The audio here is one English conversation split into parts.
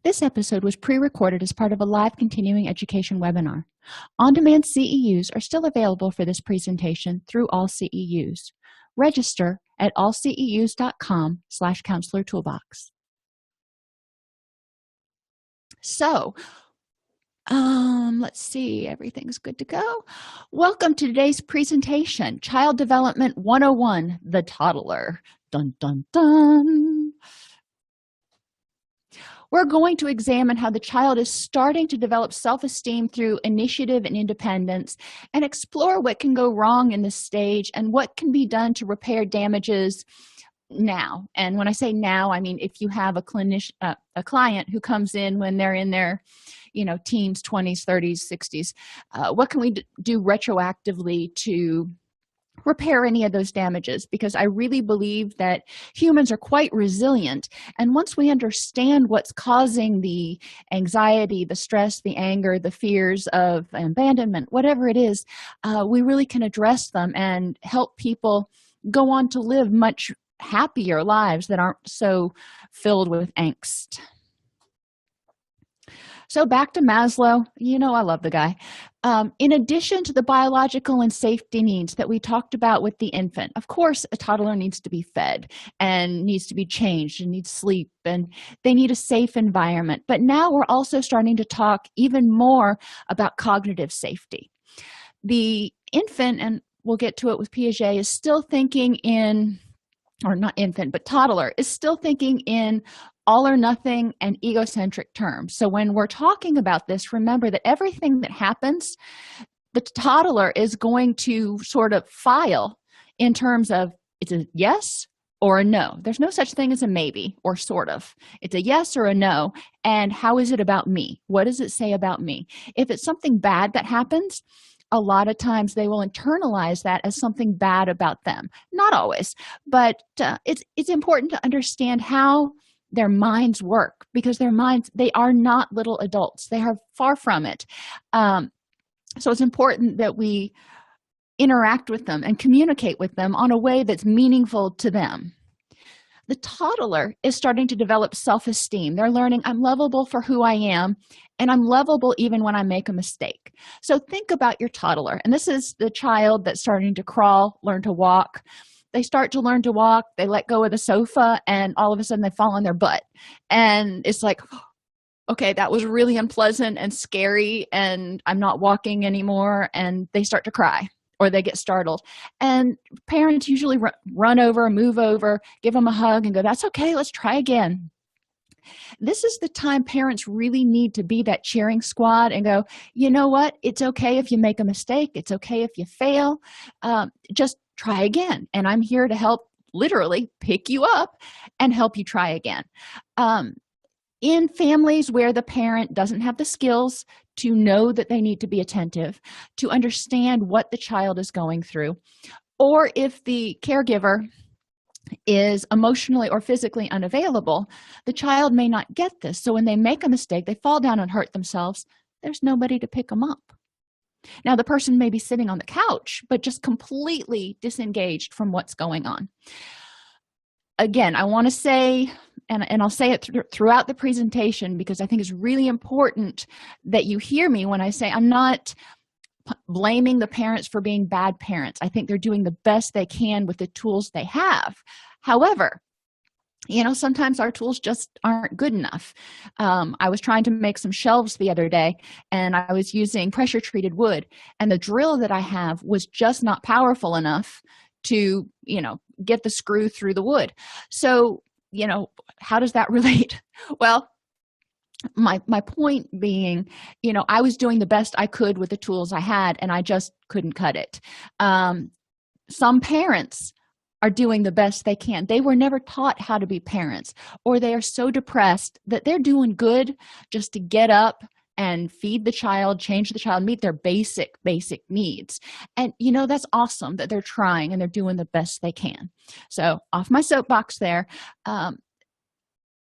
This episode was pre-recorded as part of a live continuing education webinar. On-demand CEUs are still available for this presentation through all CEUs. Register at allceus.com/counselor toolbox. So, let's see, everything's good to go. Welcome to today's presentation, Child Development 101, the Toddler. Dun, dun, dun. We're going to examine how the child is starting to develop self-esteem through initiative and independence and explore what can go wrong in this stage and what can be done to repair damages now. And when I say now, I mean if you have a client who comes in when they're in their teens, 20s, 30s, 60s, what can we do retroactively to repair any of those damages? Because I really believe that humans are quite resilient, and once we understand what's causing the anxiety, the stress, the anger, the fears of abandonment, whatever it is, we really can address them and help people go on to live much happier lives that aren't so filled with angst. So back to Maslow. I love the guy. In addition to the biological and safety needs that we talked about with the infant, of course, a toddler needs to be fed and needs to be changed and needs sleep, and they need a safe environment. But now we're also starting to talk even more about cognitive safety. The infant, and we'll get to it with Piaget, is still thinking in, or not infant, but toddler, is still thinking in all or nothing and egocentric terms. So when we're talking about this, remember that everything that happens, the toddler is going to sort of file in terms of it's a yes or a no. There's no such thing as a maybe or sort of. It's a yes or a no. And how is it about me? What does it say about me? If it's something bad that happens, a lot of times they will internalize that as something bad about them. Not always, but it's important to understand how their minds work, because their minds, they are not little adults. They are far from it. So it's important that we interact with them and communicate with them on a way that's meaningful to them. The toddler is starting to develop self-esteem. They're learning, I'm lovable for who I am, and I'm lovable even when I make a mistake. So think about your toddler, and this is the child that's starting to crawl, learn to walk. They start to learn to walk, they let go of the sofa, and all of a sudden they fall on their butt. And it's like, okay, that was really unpleasant and scary, and I'm not walking anymore, and they start to cry or they get startled. And parents usually run over, move over, give them a hug and go, that's okay, let's try again. This is the time parents really need to be that cheering squad and go, you know what? It's okay if you make a mistake. It's okay if you fail. Just try again. And I'm here to help literally pick you up and help you try again. In families where the parent doesn't have the skills to know that they need to be attentive, to understand what the child is going through, or if the caregiver is emotionally or physically unavailable, the child may not get this. So when they make a mistake, they fall down and hurt themselves, there's nobody to pick them up. Now, the person may be sitting on the couch, but just completely disengaged from what's going on. Again, I want to say, and I'll say it throughout the presentation, because I think it's really important that you hear me when I say I'm not blaming the parents for being bad parents. I think they're doing the best they can with the tools they have. However, sometimes our tools just aren't good enough. I was trying to make some shelves the other day, and I was using pressure-treated wood, and the drill that I have was just not powerful enough to, get the screw through the wood. So, how does that relate? Well, my point being, I was doing the best I could with the tools I had, and I just couldn't cut it. Some parents are doing the best they can. They were never taught how to be parents, or they are so depressed that they're doing good just to get up and feed the child, change the child, meet their basic needs. And that's awesome that they're trying and they're doing the best they can. So off my soapbox there.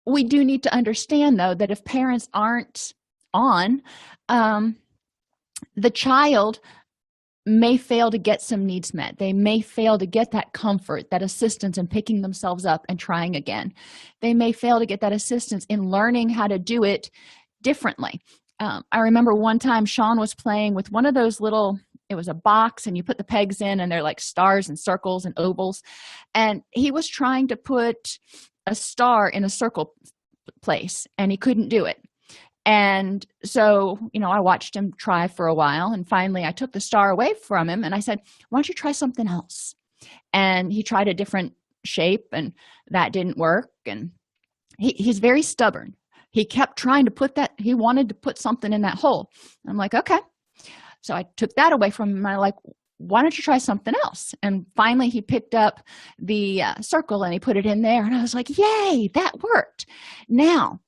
We do need to understand, though, that if parents aren't on, the child may fail to get some needs met. They may fail to get that comfort, that assistance in picking themselves up and trying again. They may fail to get that assistance in learning how to do it differently. I remember one time Sean was playing with one of those little, it was a box and you put the pegs in and they're like stars and circles and ovals. And he was trying to put a star in a circle place and he couldn't do it. And so, I watched him try for a while, and finally I took the star away from him and I said, why don't you try something else? And he tried a different shape and that didn't work. And he's very stubborn. He kept trying to he wanted to put something in that hole. I'm like, okay. So I took that away from him and I'm like, why don't you try something else? And finally he picked up the circle and he put it in there. And I was like, yay, that worked. Now,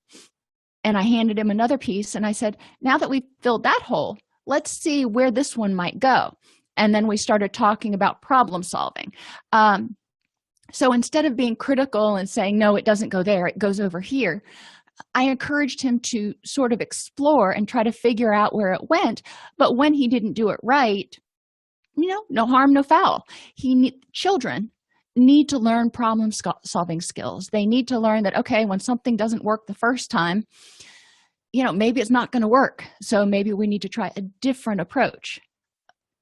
and I handed him another piece and I said, now that we've filled that hole, let's see where this one might go. And then we started talking about problem solving. So instead of being critical and saying, no, it doesn't go there, it goes over here, I encouraged him to sort of explore and try to figure out where it went. But when he didn't do it right, no harm, no foul. Children need to learn solving skills. They need to learn that, okay, when something doesn't work the first time, maybe it's not going to work. So maybe we need to try a different approach.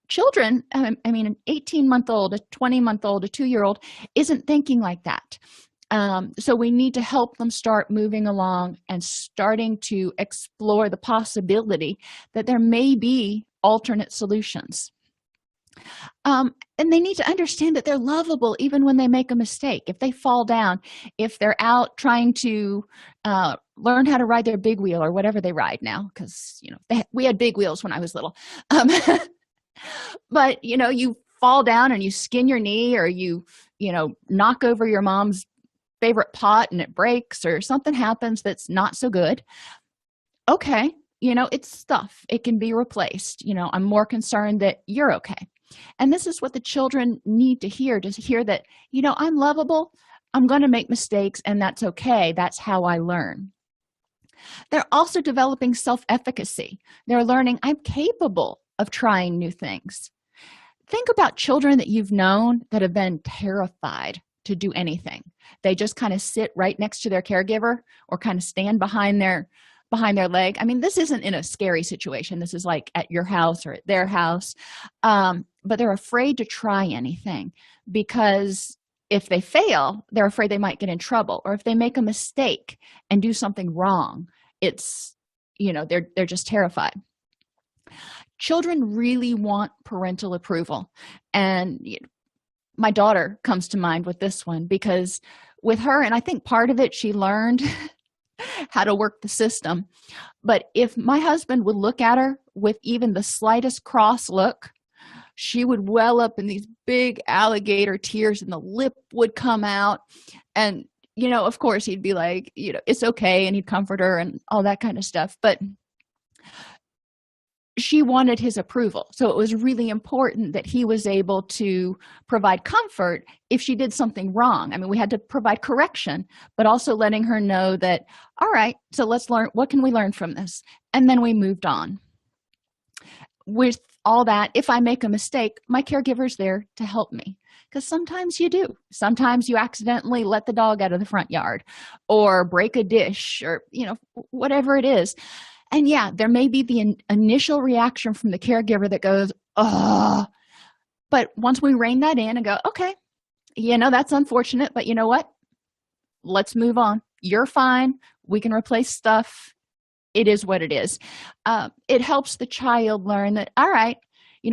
Children, an 18-month-old, a 20-month-old, a 2-year-old isn't thinking like that. So we need to help them start moving along and starting to explore the possibility that there may be alternate solutions. And they need to understand that they're lovable even when they make a mistake. If they fall down, if they're out trying to learn how to ride their big wheel or whatever they ride now, because we had big wheels when I was little. But you fall down and you skin your knee, or you knock over your mom's favorite pot and it breaks, or something happens that's not so good. Okay, it's stuff. It can be replaced. I'm more concerned that you're okay. And this is what the children need to hear that, I'm lovable, I'm going to make mistakes, and that's okay. That's how I learn. They're also developing self-efficacy. They're learning I'm capable of trying new things. Think about children that you've known that have been terrified to do anything. They just kind of sit right next to their caregiver or kind of stand behind their leg. This isn't in a scary situation. This is like at your house or at their house. But they're afraid to try anything because if they fail, they're afraid they might get in trouble. Or if they make a mistake and do something wrong, it's, they're just terrified. Children really want parental approval. And my daughter comes to mind with this one, because with her, and I think part of it, she learned how to work the system. But if my husband would look at her with even the slightest cross look, she would well up in these big alligator tears and the lip would come out. And, of course, he'd be like, it's okay. And he'd comfort her and all that kind of stuff. But she wanted his approval. So it was really important that he was able to provide comfort if she did something wrong. We had to provide correction, but also letting her know that, all right, so let's learn, what can we learn from this? And then we moved on. With all that, if I make a mistake, my caregiver's there to help me, because sometimes you do. Sometimes you accidentally let the dog out of the front yard or break a dish or, whatever it is. And yeah, there may be the initial reaction from the caregiver that goes, oh, but once we rein that in and go, okay, that's unfortunate, but you know what? Let's move on. You're fine. We can replace stuff. It is what it is. It helps the child learn that, all right,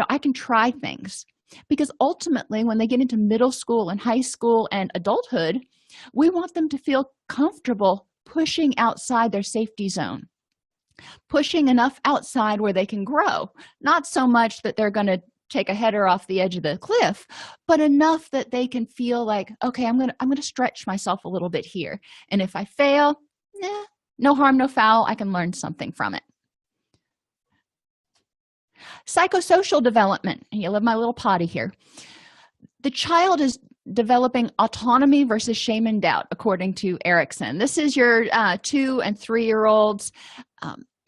I can try things, because ultimately when they get into middle school and high school and adulthood, we want them to feel comfortable pushing outside their safety zone. Pushing enough outside where they can grow, not so much that they're going to take a header off the edge of the cliff, but enough that they can feel like, okay, I'm going to stretch myself a little bit here. And if I fail, no harm, no foul. I can learn something from it. Psychosocial development. You love my little potty here. The child is developing autonomy versus shame and doubt, according to Erickson. This is your 2 and 3-year-olds.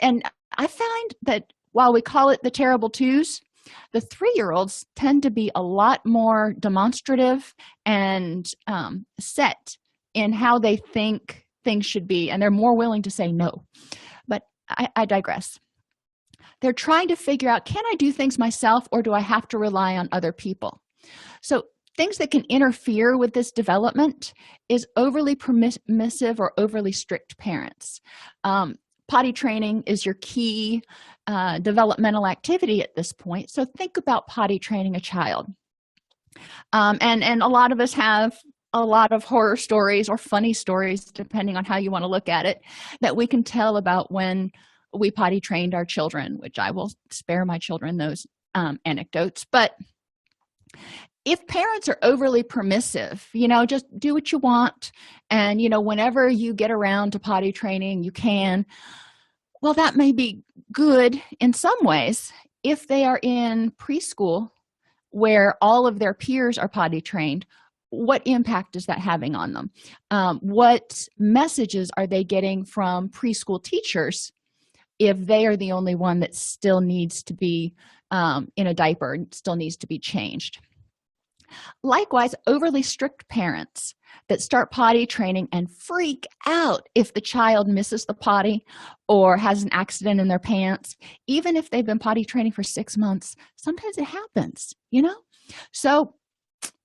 And I find that while we call it the terrible twos, The 3-year-olds tend to be a lot more demonstrative and set in how they think things should be, and they're more willing to say no. But I digress. They're trying to figure out, can I do things myself, or do I have to rely on other people? So things that can interfere with this development is overly permissive or overly strict parents. Potty training is your key developmental activity at this point. So think about potty training a child. And a lot of us have a lot of horror stories or funny stories, depending on how you want to look at it, that we can tell about when we potty trained our children, which I will spare my children those anecdotes. But if parents are overly permissive, just do what you want, and whenever you get around to potty training, you can. Well, that may be good in some ways. If they are in preschool where all of their peers are potty trained, what impact is that having on them? What messages are they getting from preschool teachers if they are the only one that still needs to be in a diaper and still needs to be changed? Likewise, overly strict parents that start potty training and freak out if the child misses the potty or has an accident in their pants, even if they've been potty training for 6 months, sometimes it happens, So,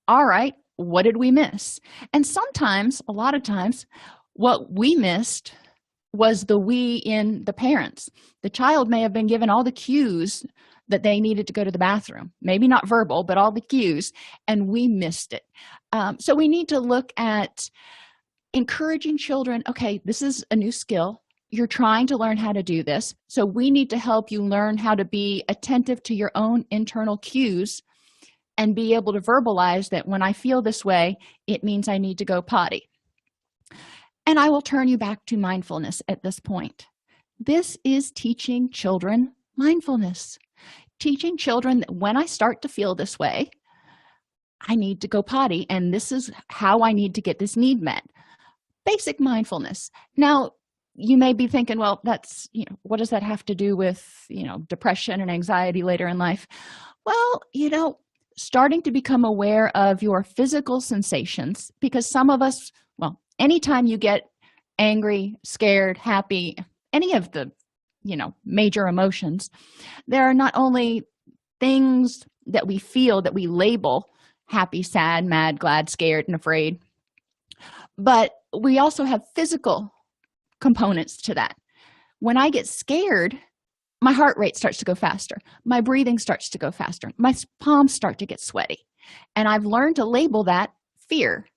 all right, what did we miss? And sometimes, a lot of times, what we missed was the we in the parents. The child may have been given all the cues that they needed to go to the bathroom, maybe not verbal, but all the cues, and we missed it. So we need to look at encouraging children. Okay, this is a new skill. You're trying to learn how to do this. So we need to help you learn how to be attentive to your own internal cues and be able to verbalize that when I feel this way, it means I need to go potty. And I will turn you back to mindfulness at this point. This is teaching children mindfulness. Teaching children that when I start to feel this way, I need to go potty, and this is how I need to get this need met. Basic mindfulness. Now, you may be thinking, well, that's, what does that have to do with, depression and anxiety later in life? Well, starting to become aware of your physical sensations, because some of us, anytime you get angry, scared, happy, any of the major emotions, there are not only things that we feel that we label happy, sad, mad, glad, scared, and afraid, but we also have physical components to that. When I get scared, my heart rate starts to go faster, my breathing starts to go faster, my palms start to get sweaty, and I've learned to label that fear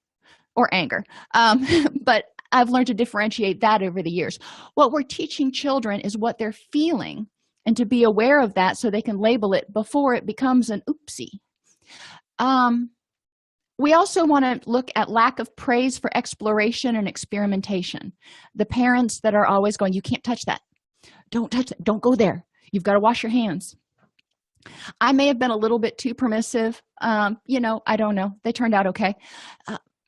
or anger. But I've learned to differentiate that over the years. What we're teaching children is what they're feeling and to be aware of that so they can label it before it becomes an oopsie. We also want to look at lack of praise for exploration and experimentation. The parents that are always going, you can't touch that. Don't touch that. Don't go there. You've got to wash your hands. I may have been a little bit too permissive. I don't know. They turned out okay.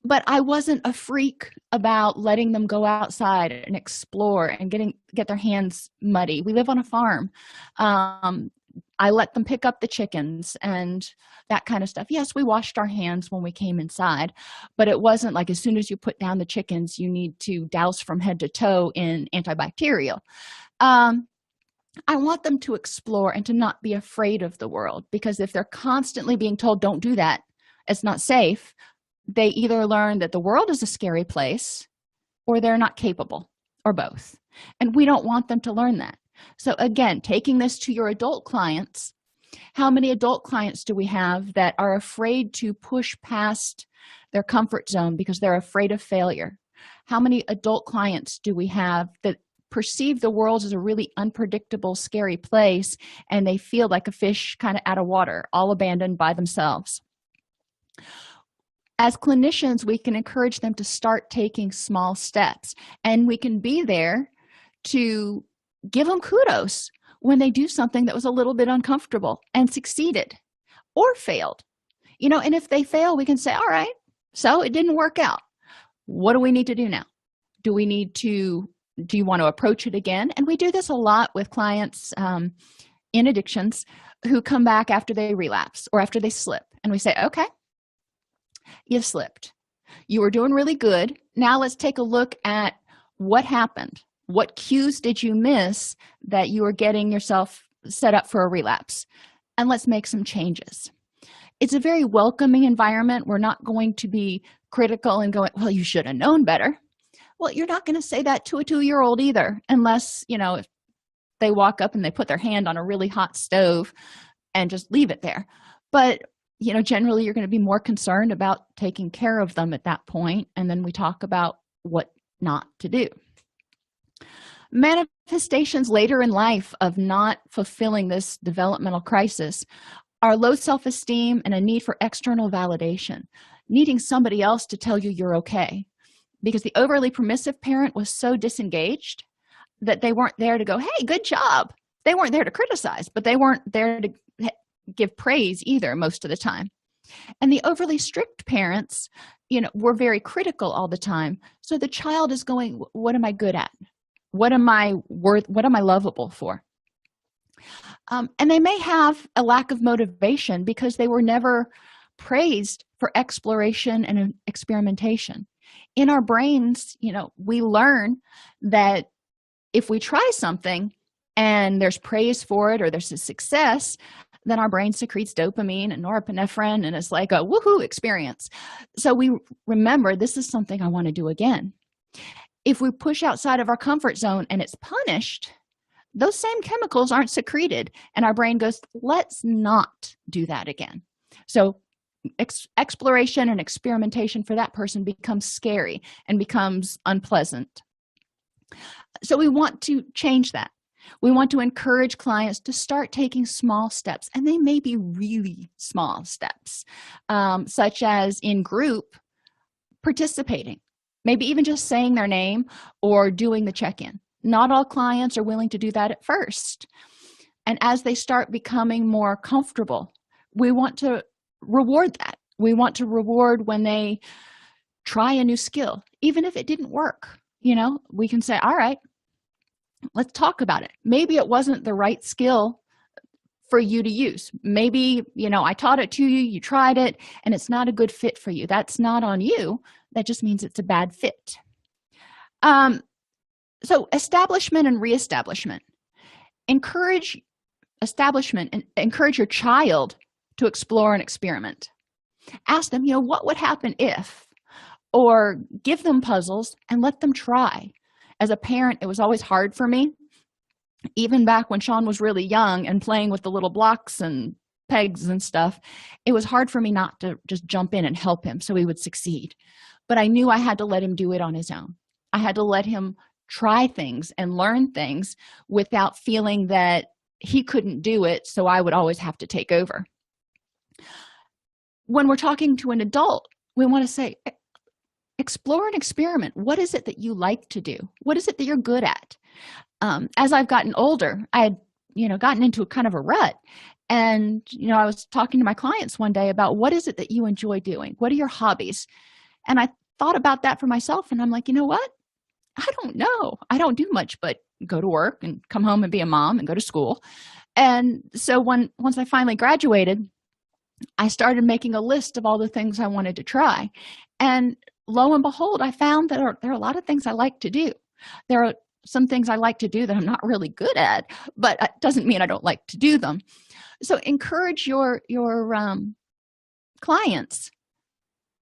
But I wasn't a freak about letting them go outside and explore and get their hands muddy. We live on a farm. I let them pick up the chickens and that kind of stuff. Yes, we washed our hands when we came inside, but it wasn't like as soon as you put down the chickens, you need to douse from head to toe in antibacterial. I want them to explore and to not be afraid of the world, because if they're constantly being told, don't do that, it's not safe, they either learn that the world is a scary place or they're not capable, or both. And we don't want them to learn that. So again, taking this to your adult clients, how many adult clients do we have that are afraid to push past their comfort zone because they're afraid of failure? How many adult clients do we have that perceive the world as a really unpredictable, scary place, and they feel like a fish kind of out of water, all abandoned by themselves? As clinicians, we can encourage them to start taking small steps, and we can be there to give them kudos when they do something that was a little bit uncomfortable and succeeded or failed. And if they fail, we can say, all right, so it didn't work out. What do we need to do now? Do you want to approach it again? And we do this a lot with clients in addictions. who come back after they relapse or after they slip, and we say, okay, you've slipped. You were doing really good. Now let's take a look at what happened. What cues did you miss that you were getting yourself set up for a relapse? And let's make some changes. It's a very welcoming environment. We're not going to be critical and going, well, you should have known better. Well, you're not going to say that to a 2-year-old either, unless, if they walk up and they put their hand on a really hot stove and just leave it there. But, generally you're going to be more concerned about taking care of them at that point, and then we talk about what not to do. Manifestations later in life of not fulfilling this developmental crisis are low self-esteem and a need for external validation, needing somebody else to tell you you're okay. Because the overly permissive parent was so disengaged that they weren't there to go, hey, good job. They weren't there to criticize, but they weren't there to give praise either most of the time. And the overly strict parents, were very critical all the time. So the child is going, what am I good at? What am I worth? What am I lovable for? And they may have a lack of motivation because they were never praised for exploration and experimentation. In our brains, we learn that if we try something and there's praise for it or there's a success, then our brain secretes dopamine and norepinephrine, and it's like a woohoo experience. So we remember, this is something I want to do again. If we push outside of our comfort zone and it's punished, those same chemicals aren't secreted, and our brain goes, let's not do that again. So exploration and experimentation for that person becomes scary and becomes unpleasant. So we want to change that. We want to encourage clients to start taking small steps, and they may be really small steps, such as in group participating, maybe even just saying their name or doing the check-in. Not all clients are willing to do that at first. And as they start becoming more comfortable, we want to reward that. We want to reward when they try a new skill, even if it didn't work. We can say, all right, let's talk about it. Maybe it wasn't the right skill for you to use. Maybe, I taught it to you, you tried it, and it's not a good fit for you. That's not on you. That just means it's a bad fit. So establishment and reestablishment. Encourage establishment and encourage your child to explore and experiment. Ask them, what would happen if? Or give them puzzles and let them try. As a parent, it was always hard for me, even back when Sean was really young and playing with the little blocks and pegs and stuff. It was hard for me not to just jump in and help him so he would succeed. But I knew I had to let him do it on his own. I had to let him try things and learn things without feeling that he couldn't do it, so I would always have to take over. When we're talking to an adult, we want to say, explore and experiment. What is it that you like to do? What is it that you're good at? As I've gotten older, I had, gotten into a kind of a rut. And, I was talking to my clients one day about what is it that you enjoy doing? What are your hobbies? And I thought about that for myself, and I'm like, you know what? I don't know. I don't do much but go to work and come home and be a mom and go to school. And so once I finally graduated, I started making a list of all the things I wanted to try. And lo and behold, I found that there are a lot of things I like to do. There are some things I like to do that I'm not really good at, but it doesn't mean I don't like to do them. So encourage your clients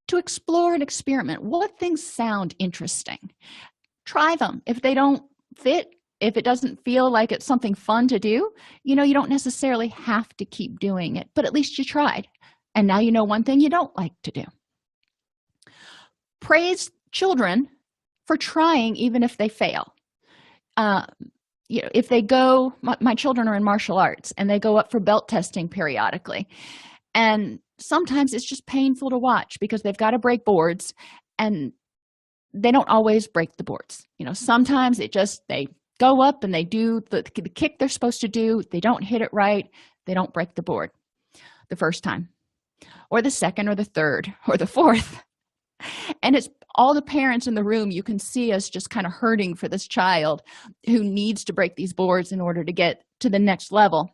to explore and experiment. What things sound interesting? Try them. If they don't fit, if it doesn't feel like it's something fun to do, you don't necessarily have to keep doing it, but at least you tried. And now you know one thing you don't like to do. Praise children for trying even if they fail. If they go, my children are in martial arts and they go up for belt testing periodically. And sometimes it's just painful to watch because they've got to break boards and they don't always break the boards. Sometimes they go up and they do the kick they're supposed to do. They don't hit it right. They don't break the board the first time or the second or the third or the fourth. And it's all the parents in the room. You can see us just kind of hurting for this child who needs to break these boards in order to get to the next level.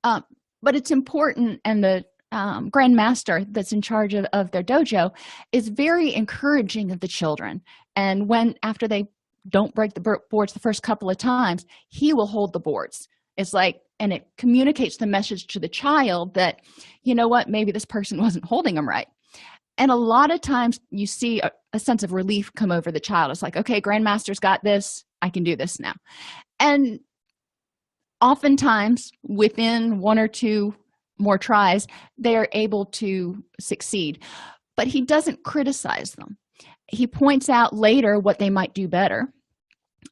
um, but it's important, and the grandmaster that's in charge of their dojo is very encouraging of the children. And when after they don't break the boards the first couple of times, he will hold the boards. It's like, and it communicates the message to the child that, you know what, maybe this person wasn't holding them right. And a lot of times you see a sense of relief come over the child. It's like, okay, grandmaster's got this, I can do this now. And oftentimes within one or two more tries, they are able to succeed. But he doesn't criticize them. He points out later what they might do better,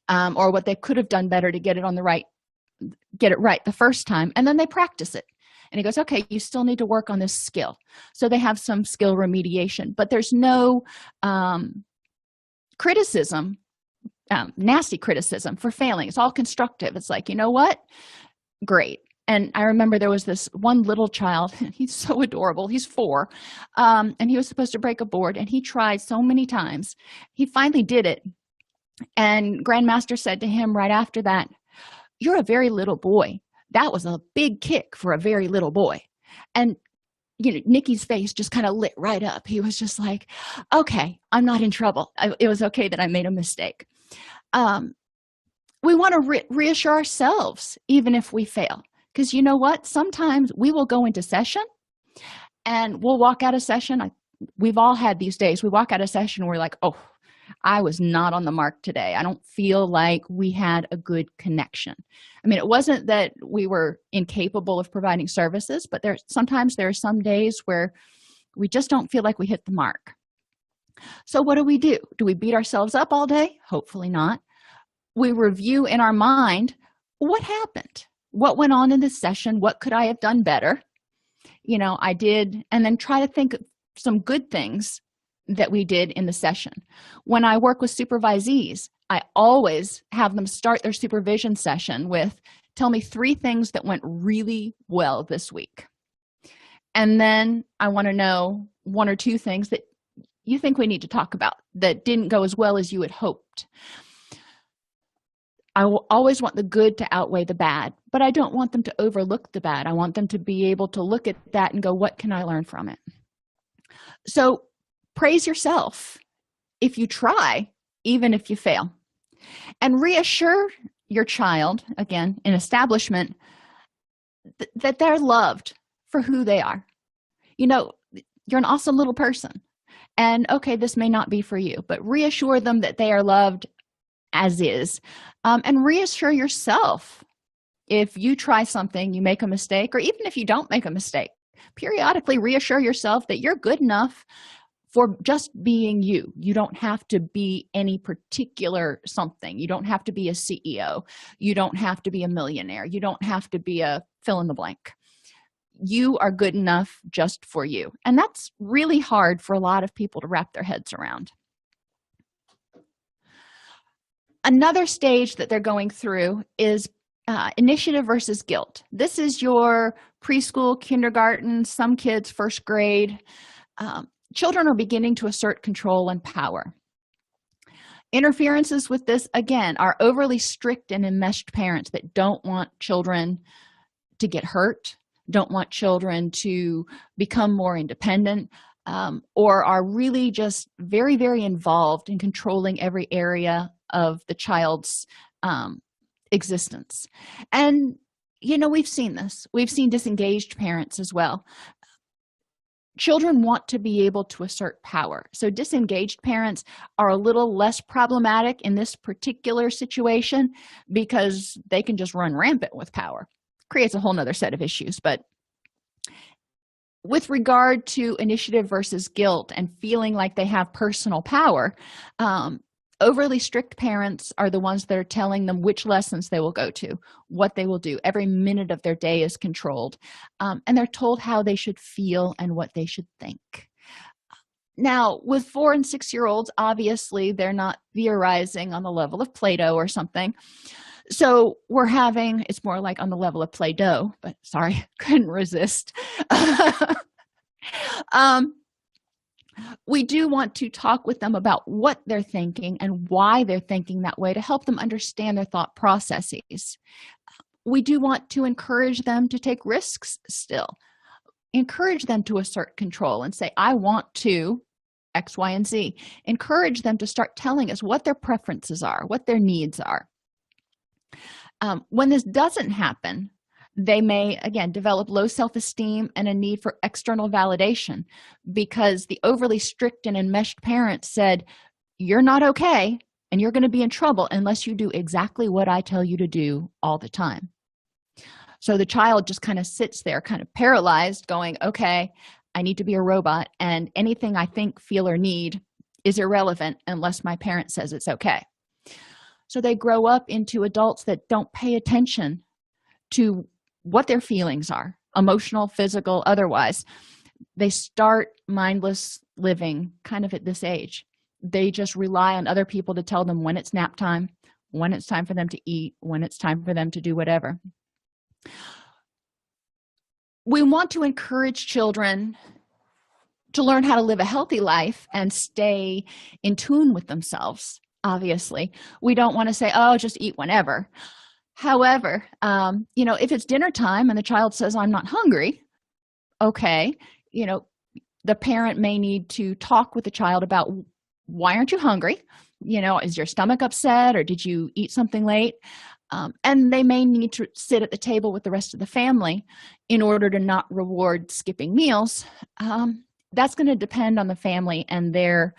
or what they could have done better to get it right the first time, and then they practice it. And he goes, okay, you still need to work on this skill. So they have some skill remediation, but there's no criticism, nasty criticism for failing. It's all constructive. It's like, you know what, great. And I remember there was this one little child, he's so adorable, he's 4, and he was supposed to break a board, and he tried so many times. He finally did it, and grandmaster said to him right after that, you're a very little boy. That was a big kick for a very little boy. And Nikki's face just kind of lit right up. He was just like, okay, I'm not in trouble. It was okay that I made a mistake. We want to reassure ourselves even if we fail, because you know what, sometimes we will go into session and we'll walk out of session. We've all had these days. We walk out of session and we're like, oh, I was not on the mark today. I don't feel like we had a good connection. I mean, it wasn't that we were incapable of providing services, but sometimes there are some days where we just don't feel like we hit the mark. So what do? Do we beat ourselves up all day? Hopefully not. We review in our mind, what happened? What went on in this session? What could I have done better? I did, and then try to think of some good things that we did in the session. When I work with supervisees, I always have them start their supervision session with, tell me 3 things that went really well this week. And then I want to know 1 or 2 things that you think we need to talk about that didn't go as well as you had hoped. I will always want the good to outweigh the bad, but I don't want them to overlook the bad. I want them to be able to look at that and go, what can I learn from it? So praise yourself if you try, even if you fail. And reassure your child, again, in establishment, that they're loved for who they are. You're an awesome little person. And okay, this may not be for you, but reassure them that they are loved as is. And reassure yourself if you try something, you make a mistake, or even if you don't make a mistake, periodically reassure yourself that you're good enough for just being you. You don't have to be any particular something. You don't have to be a CEO. You don't have to be a millionaire. You don't have to be a fill in the blank. You are good enough just for you. And that's really hard for a lot of people to wrap their heads around. Another stage that they're going through is initiative versus guilt. This is your preschool, kindergarten, some kids, first grade. Children are beginning to assert control and power. Interferences with this, again, are overly strict and enmeshed parents that don't want children to get hurt, don't want children to become more independent, or are really just very, very involved in controlling every area of the child's existence. And, we've seen this. We've seen disengaged parents as well. Children want to be able to assert power. So disengaged parents are a little less problematic in this particular situation because they can just run rampant with power. Creates a whole nother set of issues. But with regard to initiative versus guilt and feeling like they have personal power, overly strict parents are the ones that are telling them which lessons they will go to, what they will do. Every minute of their day is controlled, and they're told how they should feel and what they should think. Now, with 4 and 6-year-olds, obviously, they're not theorizing on the level of Play-Doh or something. So it's more like on the level of Play-Doh, but sorry, couldn't resist. We do want to talk with them about what they're thinking and why they're thinking that way to help them understand their thought processes. We do want to encourage them to take risks still, encourage them to assert control and say, I want to X, Y, and Z. Encourage them to start telling us what their preferences are, what their needs are. When this doesn't happen, they may, again, develop low self-esteem and a need for external validation because the overly strict and enmeshed parents said, you're not okay and you're going to be in trouble unless you do exactly what I tell you to do all the time. So the child just kind of sits there kind of paralyzed going, okay, I need to be a robot, and anything I think, feel, or need is irrelevant unless my parent says it's okay. So they grow up into adults that don't pay attention to what their feelings are, emotional, physical, otherwise. They start mindless living kind of at this age. They just rely on other people to tell them when it's nap time, when it's time for them to eat, when it's time for them to do whatever. We want to encourage children to learn how to live a healthy life and stay in tune with themselves. Obviously, we don't want to say, oh, just eat whenever. However, if it's dinner time and the child says, I'm not hungry, okay, the parent may need to talk with the child about, why aren't you hungry? Is your stomach upset, or did you eat something late? And they may need to sit at the table with the rest of the family in order to not reward skipping meals. That's going to depend on the family and their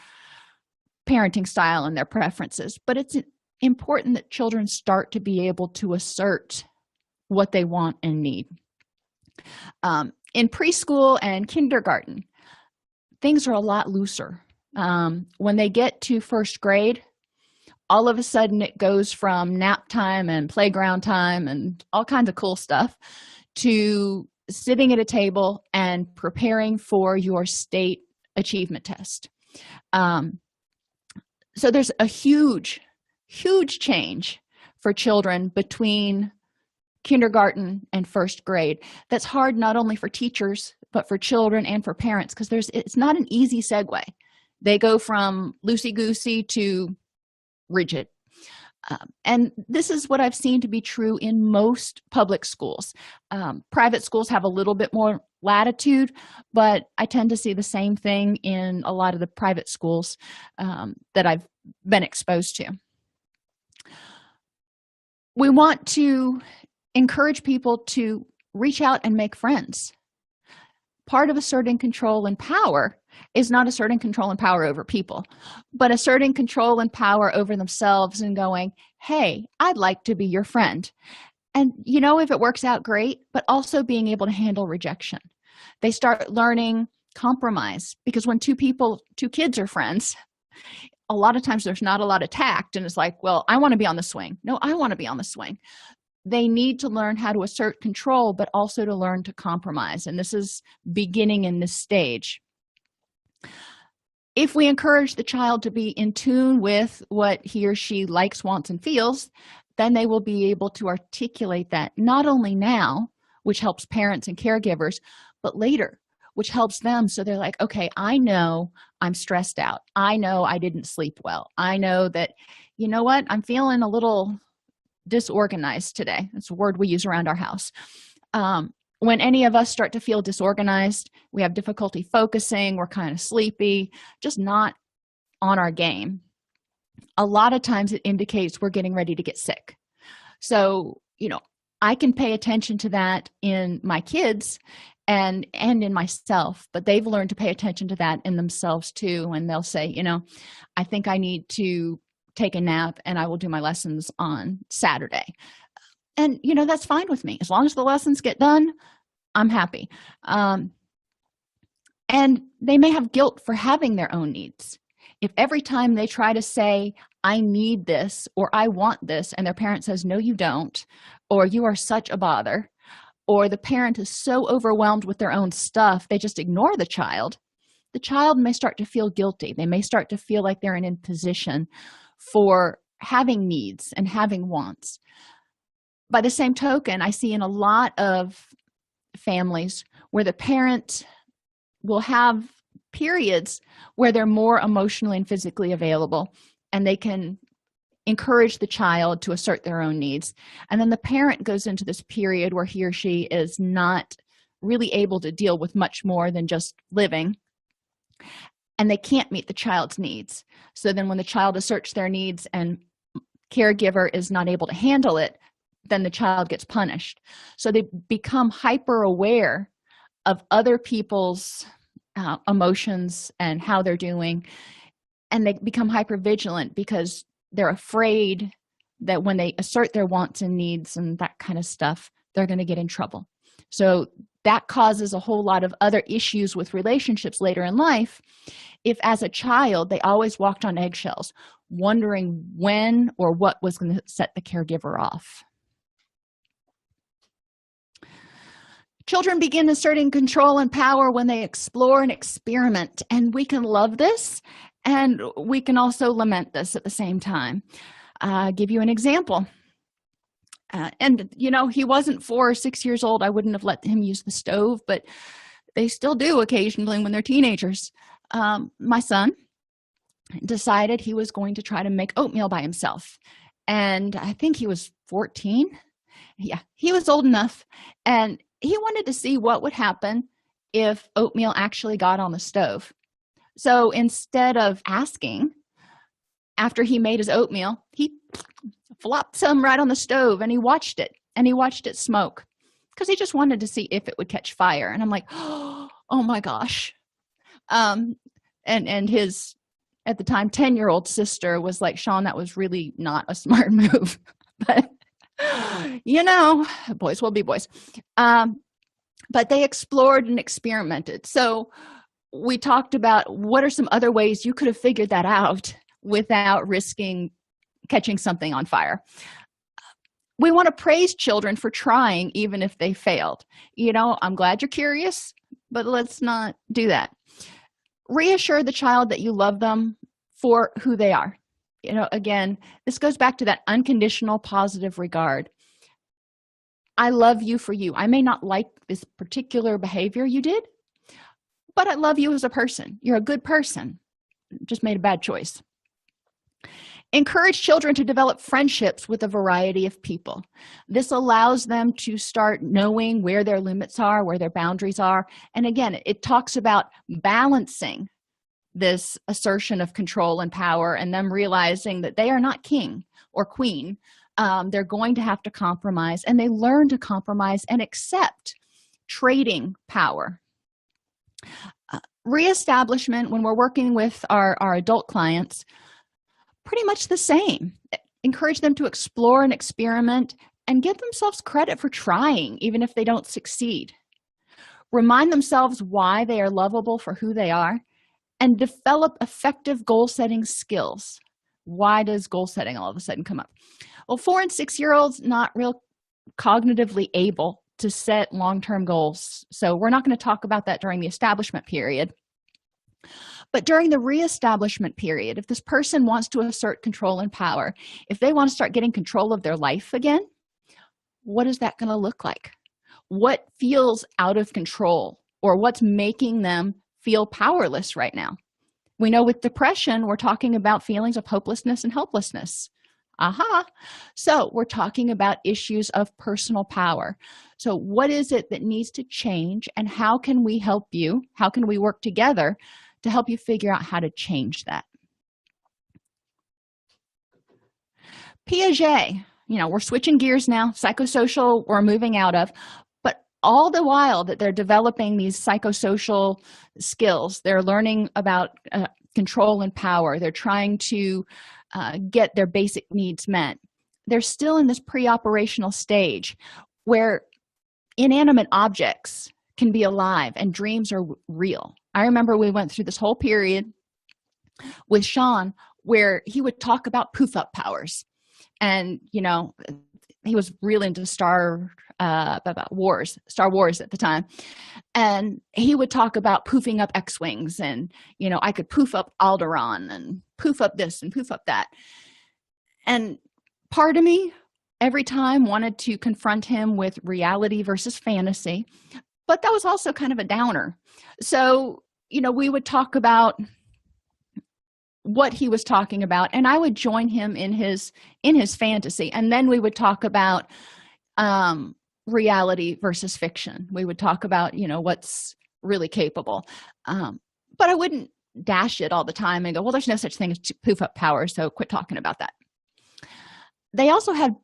parenting style and their preferences. But it's important that children start to be able to assert what they want and need. In preschool and kindergarten, things are a lot looser. When they get to first grade, all of a sudden it goes from nap time and playground time and all kinds of cool stuff to sitting at a table and preparing for your state achievement test. So there's a huge change for children between kindergarten and first grade. That's hard not only for teachers, but for children and for parents, because it's not an easy segue. They go from loosey-goosey to rigid. And this is what I've seen to be true in most public schools. Private schools have a little bit more latitude, but I tend to see the same thing in a lot of the private schools that I've been exposed to. We want to encourage people to reach out and make friends. Part of asserting control and power is not asserting control and power over people, but asserting control and power over themselves and going, hey, I'd like to be your friend. And if it works out, great, but also being able to handle rejection. They start learning compromise, because when two kids are friends, a lot of times there's not a lot of tact, and it's like, well, I want to be on the swing. No, I want to be on the swing. They need to learn how to assert control, but also to learn to compromise. And this is beginning in this stage. If we encourage the child to be in tune with what he or she likes, wants, and feels, then they will be able to articulate that not only now, which helps parents and caregivers, but later, which helps them. So they're like, okay, I know I'm stressed out. I know I didn't sleep well. I know that, I'm feeling a little disorganized today. That's a word we use around our house. When any of us start to feel disorganized, we have difficulty focusing, we're kind of sleepy, just not on our game. A lot of times it indicates we're getting ready to get sick. So, I can pay attention to that in my kids and in myself, but they've learned to pay attention to that in themselves too. And they'll say, I think I need to take a nap and I will do my lessons on Saturday. And, that's fine with me. As long as the lessons get done, I'm happy. And they may have guilt for having their own needs. If every time they try to say, I need this, or I want this, and their parent says, no, you don't, or you are such a bother, or the parent is so overwhelmed with their own stuff, they just ignore the child may start to feel guilty. They may start to feel like they're in imposition for having needs and having wants. By the same token, I see in a lot of families where the parent will have periods where they're more emotionally and physically available, and they can encourage the child to assert their own needs. And then the parent goes into this period where he or she is not really able to deal with much more than just living, and they can't meet the child's needs. So then when the child asserts their needs and caregiver is not able to handle it, then the child gets punished. So they become hyper aware of other people's emotions and how they're doing, and they become hyper vigilant because they're afraid that when they assert their wants and needs and that kind of stuff, they're going to get in trouble. So that causes a whole lot of other issues with relationships later in life if, as a child, they always walked on eggshells, wondering when or what was going to set the caregiver off. Children begin asserting control and power when they explore and experiment, and we can love this and we can also lament this at the same time. I'll give you an example. He wasn't 4 or 6 years old. I wouldn't have let him use the stove, but they still do occasionally when they're teenagers. My son decided he was going to try to make oatmeal by himself, and I think he was 14. Yeah, he was old enough, and he wanted to see what would happen if oatmeal actually got on the stove. So instead of asking, after he made his oatmeal, he flopped some right on the stove, and he watched it smoke because he just wanted to see if it would catch fire. And I'm like, oh my gosh. And his, at the time, 10-year-old sister was like, Sean, that was really not a smart move. But boys will be boys. But they explored and experimented. So we talked about what are some other ways you could have figured that out without risking catching something on fire. We want to praise children for trying, even if they failed. I'm glad you're curious, but let's not do that. Reassure the child that you love them for who they are. Again, this goes back to that unconditional positive regard. I love you for you. I may not like this particular behavior you did, but I love you as a person. You're a good person. Just made a bad choice. Encourage children to develop friendships with a variety of people. This allows them to start knowing where their limits are, where their boundaries are. And again, it talks about balancing this assertion of control and power and them realizing that they are not king or queen. They're going to have to compromise, and they learn to compromise and accept trading power. Reestablishment, when we're working with our adult clients, pretty much the same. Encourage them to explore and experiment and give themselves credit for trying, even if they don't succeed. Remind themselves why they are lovable for who they are, and develop effective goal-setting skills. Why does goal setting all of a sudden come up? Well, 4 and 6-year-olds not real cognitively able to set long-term goals. So we're not going to talk about that during the establishment period. But during the reestablishment period, if this person wants to assert control and power, if they want to start getting control of their life again, what is that going to look like? What feels out of control, or what's making them feel powerless right now? We know with depression, we're talking about feelings of hopelessness and helplessness. So we're talking about issues of personal power. So what is it that needs to change, and how can we help you? How can we work together to help you figure out how to change that? Piaget, we're switching gears now. Psychosocial, we're moving out of. But all the while that they're developing these psychosocial skills, they're learning about control and power. They're trying to get their basic needs met. They're still in this pre-operational stage where inanimate objects can be alive and dreams are real. I remember we went through this whole period with Sean where he would talk about poof-up powers. And, he was real into Star Wars at the time. And he would talk about poofing up X-Wings, and, I could poof up Alderaan and poof up this and poof up that. And part of me every time wanted to confront him with reality versus fantasy, but that was also kind of a downer. So, we would talk about what he was talking about, and I would join him in his fantasy, and then we would talk about reality versus fiction. We would talk about, what's really capable. But I wouldn't dash it all the time and go, well, there's no such thing as poof up power, so quit talking about that. They also have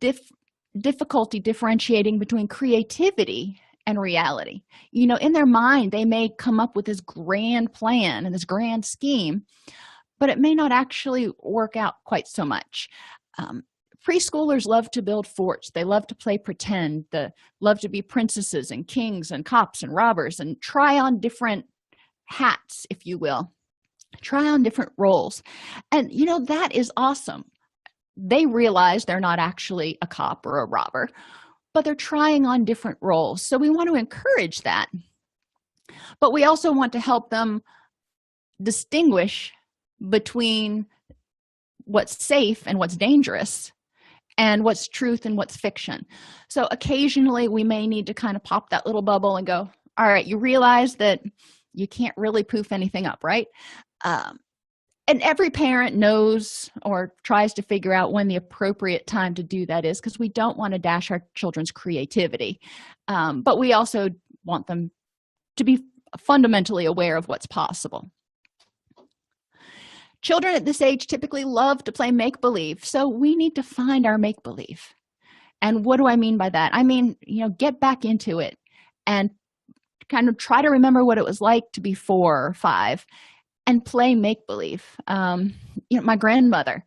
difficulty differentiating between creativity and reality. In their mind, they may come up with this grand plan and this grand scheme, but it may not actually work out quite so much. Preschoolers love to build forts. They love to play pretend. They love to be princesses and kings and cops and robbers and try on different hats, if you will. Try on different roles. And, that is awesome. They realize they're not actually a cop or a robber, but they're trying on different roles. So we want to encourage that. But we also want to help them distinguish between what's safe and what's dangerous, and what's truth and what's fiction. So occasionally we may need to kind of pop that little bubble and go, all right, you realize that you can't really poof anything up, right? And every parent knows or tries to figure out when the appropriate time to do that is, because we don't want to dash our children's creativity. But we also want them to be fundamentally aware of what's possible. Children at this age typically love to play make-believe, so we need to find our make-believe. And what do I mean by that? I mean, get back into it and kind of try to remember what it was like to be 4 or 5 and play make-believe. My grandmother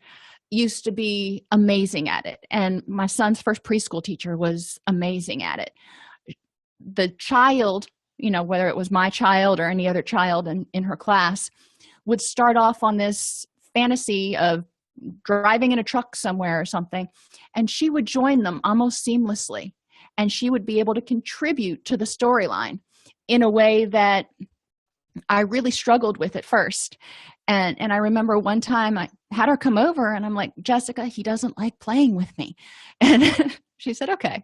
used to be amazing at it, and my son's first preschool teacher was amazing at it. The child, whether it was my child or any other child in her class, would start off on this fantasy of driving in a truck somewhere or something, and she would join them almost seamlessly, and she would be able to contribute to the storyline in a way that I really struggled with at first. And I remember one time I had her come over, and I'm like, Jessica, he doesn't like playing with me. And she said, okay,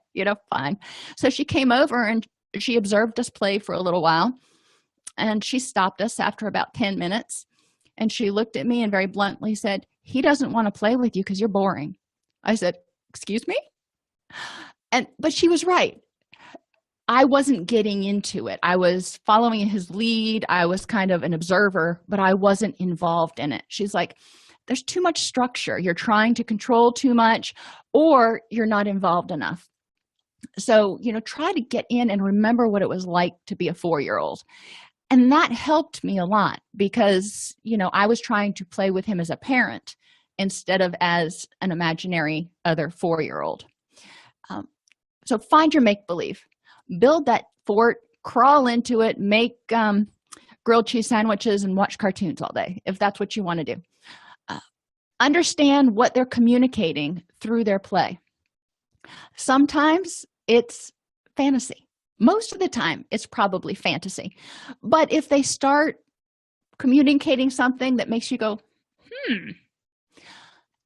fine. So she came over and she observed us play for a little while, and she stopped us after about 10 minutes. And she looked at me and very bluntly said, he doesn't want to play with you because you're boring. I said, excuse me? But she was right. I wasn't getting into it. I was following his lead. I was kind of an observer, but I wasn't involved in it. She's like, there's too much structure. You're trying to control too much, or you're not involved enough. So, try to get in and remember what it was like to be a 4-year-old. And that helped me a lot because, I was trying to play with him as a parent instead of as an imaginary other 4-year-old. So find your make-believe. Build that fort, crawl into it, make grilled cheese sandwiches and watch cartoons all day, if that's what you want to do. Understand what they're communicating through their play. Sometimes it's fantasy. Most of the time, it's probably fantasy. But if they start communicating something that makes you go,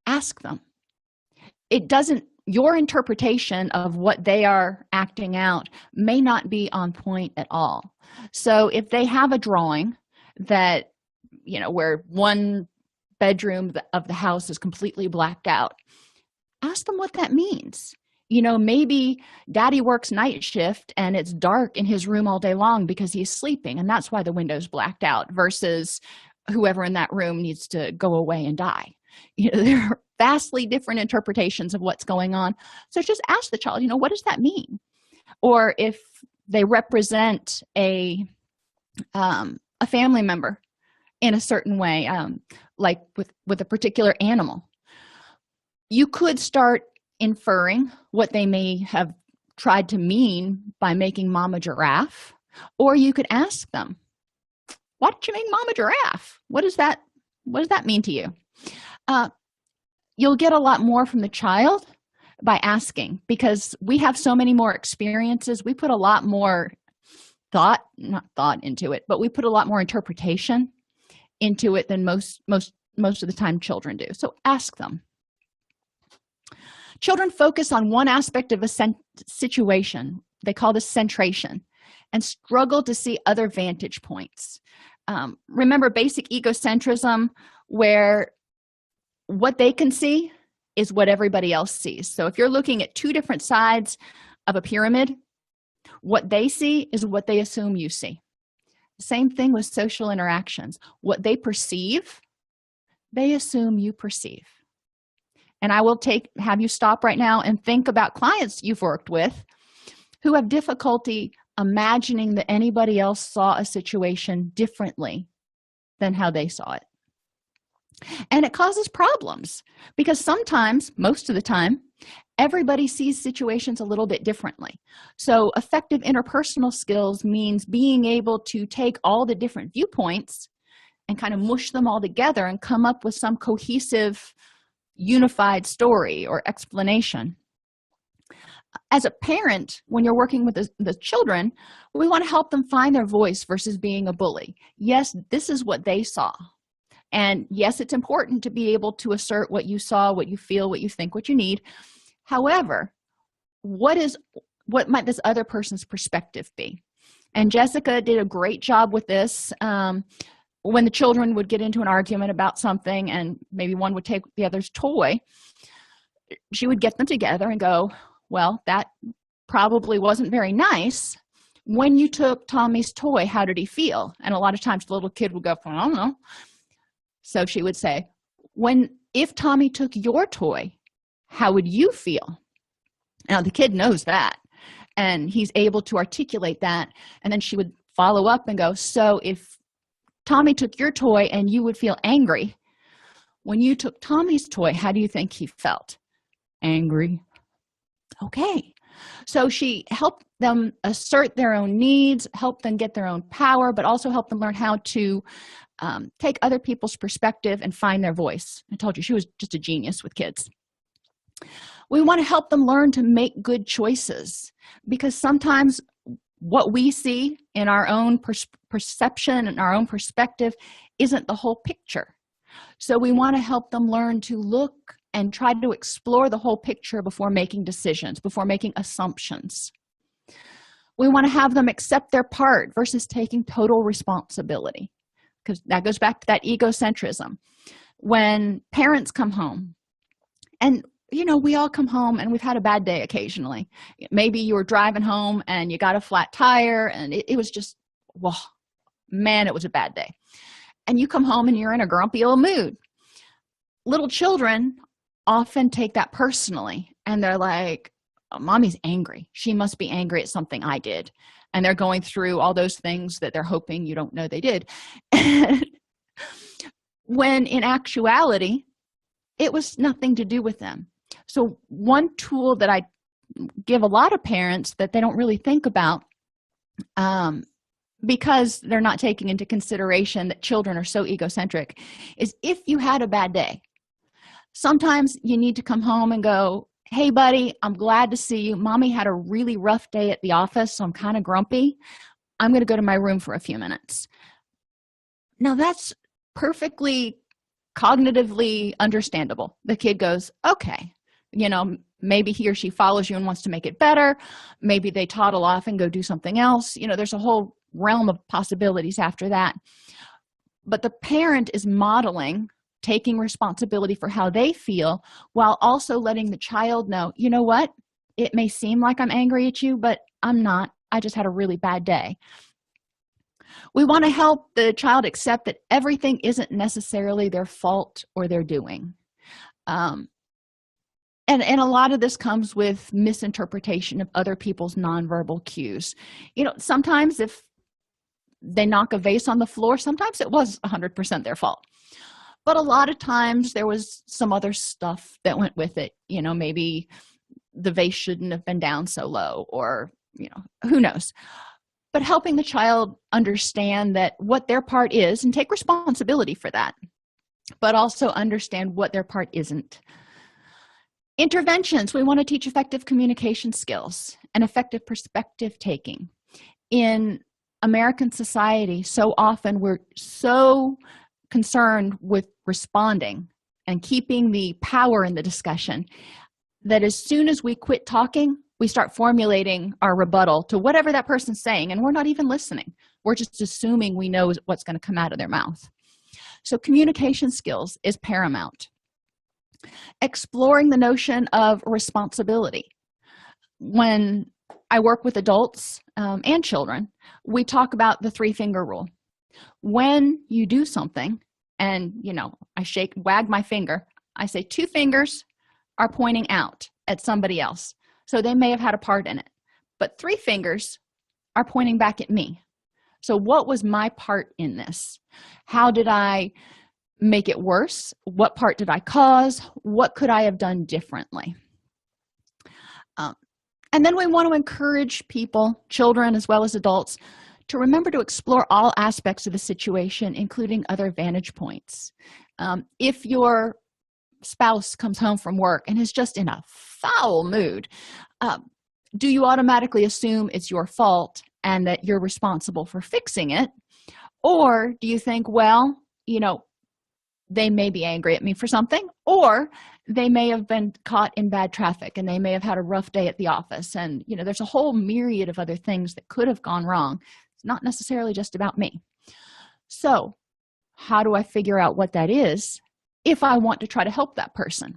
ask them. Your interpretation of what they are acting out may not be on point at all. So if they have a drawing that, where one bedroom of the house is completely blacked out, ask them what that means. Maybe daddy works night shift and it's dark in his room all day long because he's sleeping, and that's why the window's blacked out, versus whoever in that room needs to go away and die. There are vastly different interpretations of what's going on. So just ask the child, what does that mean? Or if they represent a family member in a certain way, like with a particular animal, you could start inferring what they may have tried to mean by making mom a giraffe. Or you could ask them, why did you make mom a giraffe? What does that mean to you? You'll get a lot more from the child by asking, because we have so many more experiences. We put a lot more not thought into it, but we put a lot more interpretation into it than most of the time children do. So ask them. Children focus on one aspect of a situation. They call this centration, and struggle to see other vantage points. Remember, basic egocentrism where what they can see is what everybody else sees. So if you're looking at two different sides of a pyramid, what they see is what they assume you see. Same thing with social interactions. What they perceive, they assume you perceive. And I will have you stop right now and think about clients you've worked with who have difficulty imagining that anybody else saw a situation differently than how they saw it. And it causes problems because sometimes, most of the time, everybody sees situations a little bit differently. So effective interpersonal skills means being able to take all the different viewpoints and kind of mush them all together and come up with some cohesive, unified story or explanation. As a parent, when you're working with the children, we want to help them find their voice versus being a bully. Yes, this is what they saw. And yes, it's important to be able to assert what you saw, what you feel, what you think, what you need. However, what might this other person's perspective be? And Jessica did a great job with this. When the children would get into an argument about something and maybe one would take the other's toy, she would get them together and go, well, that probably wasn't very nice. When you took Tommy's toy, how did he feel? And a lot of times the little kid would go, I don't know. So she would say, if Tommy took your toy, how would you feel? Now the kid knows that and he's able to articulate that. And then she would follow up and go, so if Tommy took your toy and you would feel angry, when you took Tommy's toy, how do you think he felt? Angry. Okay. So she helped them assert their own needs, help them get their own power, but also help them learn how to take other people's perspective and find their voice. I told you she was just a genius with kids. We want to help them learn to make good choices because sometimes what we see in our own perception and our own perspective isn't the whole picture. So we want to help them learn to look and try to explore the whole picture before making decisions, before making assumptions. We want to have them accept their part versus taking total responsibility, because that goes back to that egocentrism. When parents come home, and we all come home and we've had a bad day occasionally. Maybe you were driving home and you got a flat tire and it was just, whoa, man, it was a bad day. And you come home and you're in a grumpy old mood. Little children often take that personally and they're like, oh, mommy's angry. She must be angry at something I did. And they're going through all those things that they're hoping you don't know they did. When in actuality, it was nothing to do with them. So one tool that I give a lot of parents that they don't really think about, because they're not taking into consideration that children are so egocentric, is if you had a bad day, sometimes you need to come home and go, hey, buddy, I'm glad to see you. Mommy had a really rough day at the office, so I'm kind of grumpy. I'm going to go to my room for a few minutes. Now, that's perfectly cognitively understandable. The kid goes, okay, maybe he or she follows you and wants to make it better. Maybe they toddle off and go do something else. There's a whole realm of possibilities after that. But the parent is modeling, taking responsibility for how they feel, while also letting the child know, you know what? It may seem like I'm angry at you, but I'm not. I just had a really bad day. We want to help the child accept that everything isn't necessarily their fault or their doing. And a lot of this comes with misinterpretation of other people's nonverbal cues. Sometimes if they knock a vase on the floor, sometimes it was 100% their fault. But a lot of times there was some other stuff that went with it. Maybe the vase shouldn't have been down so low, or, who knows. But helping the child understand that what their part is and take responsibility for that, but also understand what their part isn't. Interventions, we want to teach effective communication skills and effective perspective taking. In American society, so often we're so concerned with responding and keeping the power in the discussion that as soon as we quit talking, we start formulating our rebuttal to whatever that person's saying, and we're not even listening. We're just assuming we know what's going to come out of their mouth. So communication skills is paramount. Exploring the notion of responsibility. When I work with adults and children, we talk about the three-finger rule. When you do something and I wag my finger, I say two fingers are pointing out at somebody else, so they may have had a part in it, but three fingers are pointing back at me. So what was my part in this? How did I make it worse? What part did I cause? What could I have done differently? And then we want to encourage people, children as well as adults, to remember to explore all aspects of the situation, including other vantage points. If your spouse comes home from work and is just in a foul mood, do you automatically assume it's your fault and that you're responsible for fixing it? Or do you think, well, they may be angry at me for something, or they may have been caught in bad traffic and they may have had a rough day at the office, and there's a whole myriad of other things that could have gone wrong. It's not necessarily just about me. So how do I figure out what that is if I want to try to help that person?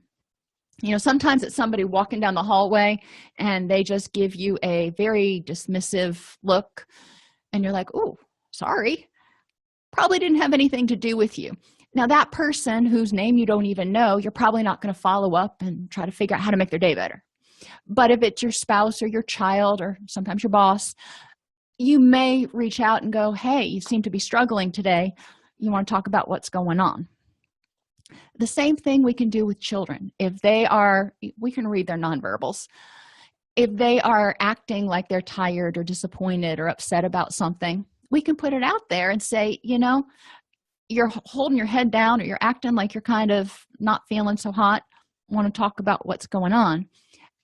Sometimes it's somebody walking down the hallway and they just give you a very dismissive look and you're like, oh, sorry, probably didn't have anything to do with you. Now, that person whose name you don't even know, you're probably not going to follow up and try to figure out how to make their day better. But if it's your spouse or your child or sometimes your boss, you may reach out and go, hey, you seem to be struggling today. You want to talk about what's going on? The same thing we can do with children. We can read their nonverbals. If they are acting like they're tired or disappointed or upset about something, we can put it out there and say, you're holding your head down or you're acting like you're kind of not feeling so hot. Want to talk about what's going on.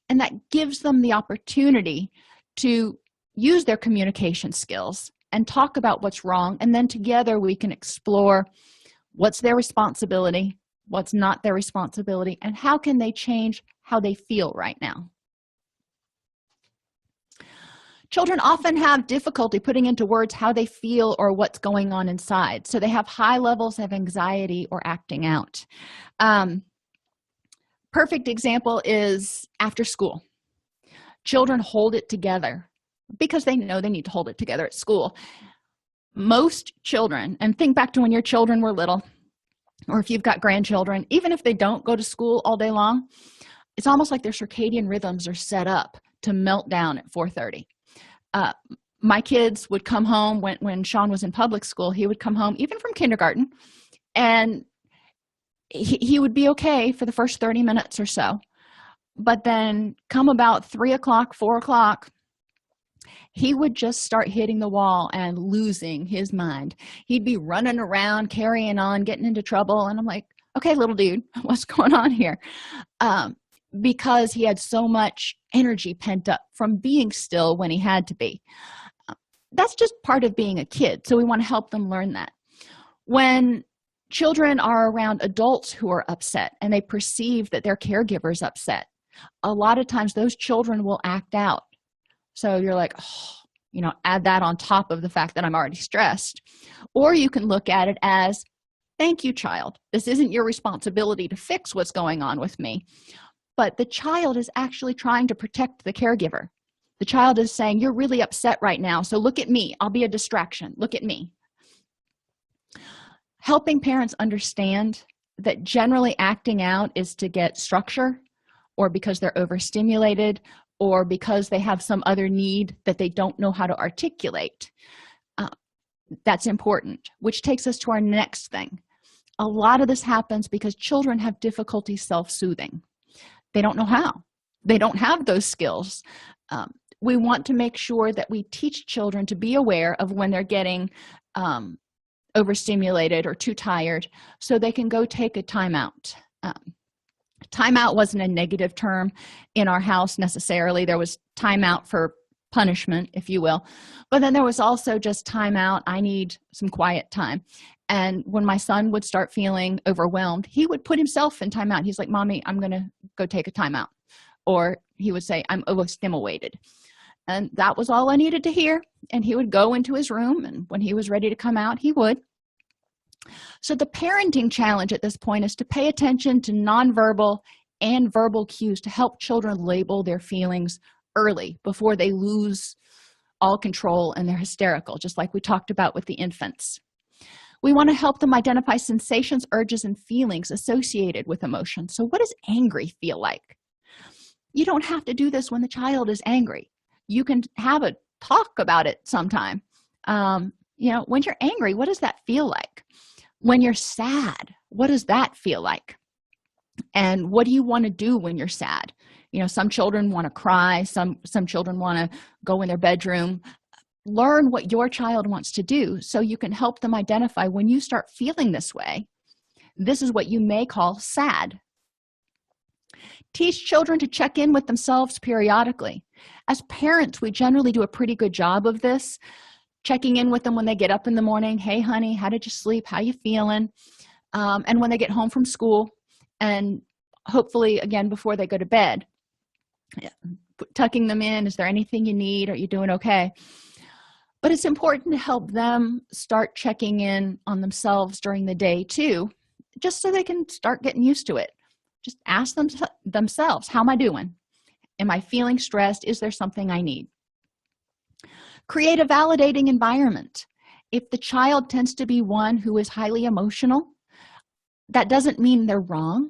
And that gives them the opportunity to use their communication skills and talk about what's wrong. And then together we can explore what's their responsibility, what's not their responsibility, and how can they change how they feel right now. Children often have difficulty putting into words how they feel or what's going on inside. So they have high levels of anxiety or acting out. Perfect example is after school. Children hold it together because they know they need to hold it together at school. Most children, and think back to when your children were little, or if you've got grandchildren, even if they don't go to school all day long, it's almost like their circadian rhythms are set up to melt down at 4:30. My kids would come home when Sean was in public school. He would come home even from kindergarten, and he would be okay for the first 30 minutes or so. But then come about 3 o'clock, 4 o'clock, he would just start hitting the wall and losing his mind. He'd be running around, carrying on, getting into trouble. And I'm like, okay, little dude, what's going on here? Because he had so much energy pent up from being still when he had to be. That's just part of being a kid. So we want to help them learn that. When children are around adults who are upset and they perceive that their caregiver is upset, a lot of times those children will act out. So you're like, add that on top of the fact that I'm already stressed. Or you can look at it as, thank you, child. This isn't your responsibility to fix what's going on with me. But the child is actually trying to protect the caregiver. The child is saying, you're really upset right now, so look at me. I'll be a distraction. Look at me. Helping parents understand that generally acting out is to get structure, or because they're overstimulated, or because they have some other need that they don't know how to articulate. That's important, which takes us to our next thing. A lot of this happens because children have difficulty self-soothing. They don't know how. They don't have those skills. We want to make sure that we teach children to be aware of when they're getting overstimulated or too tired, so they can go take a timeout. Timeout wasn't a negative term in our house necessarily. There was timeout for punishment, if you will. But then there was also just timeout. I need some quiet time. And when my son would start feeling overwhelmed, he would put himself in timeout. He's like, Mommy, I'm going to go take a timeout. Or he would say, I'm overstimulated. And that was all I needed to hear. And he would go into his room. And when he was ready to come out, he would. So the parenting challenge at this point is to pay attention to nonverbal and verbal cues to help children label their feelings early before they lose all control and they're hysterical, just like we talked about with the infants. We want to help them identify sensations, urges, and feelings associated with emotion. So what does angry feel like? You don't have to do this when the child is angry. You can have a talk about it sometime. When you're angry, what does that feel like? When you're sad, what does that feel like? And what do you want to do when you're sad? Some children want to cry, some children want to go in their bedroom. Learn what your child wants to do so you can help them identify when you start feeling this way. This is what you may call sad. Teach children to check in with themselves periodically. As parents, we generally do a pretty good job of this, checking in with them when they get up in the morning. Hey, honey, how did you sleep? How you feeling? And when they get home from school, and hopefully, again, before they go to bed, tucking them in. Is there anything you need? Are you doing okay? But it's important to help them start checking in on themselves during the day too, just so they can start getting used to it. Just ask themselves, how am I doing? Am I feeling stressed? Is there something I need? Create a validating environment. If the child tends to be one who is highly emotional, that doesn't mean they're wrong.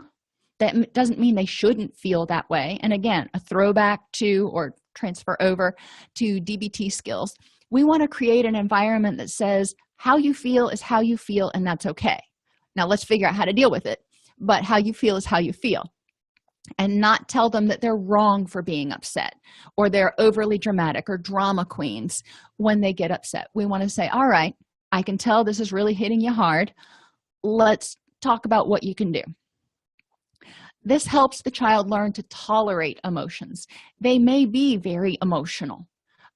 That doesn't mean they shouldn't feel that way. And again, a throwback to or transfer over to DBT skills. We want to create an environment that says how you feel is how you feel, and that's okay. Now let's figure out how to deal with it. But how you feel is how you feel. And not tell them that they're wrong for being upset or they're overly dramatic or drama queens when they get upset. We want to say, all right, I can tell this is really hitting you hard. Let's talk about what you can do. This helps the child learn to tolerate emotions. They may be very emotional.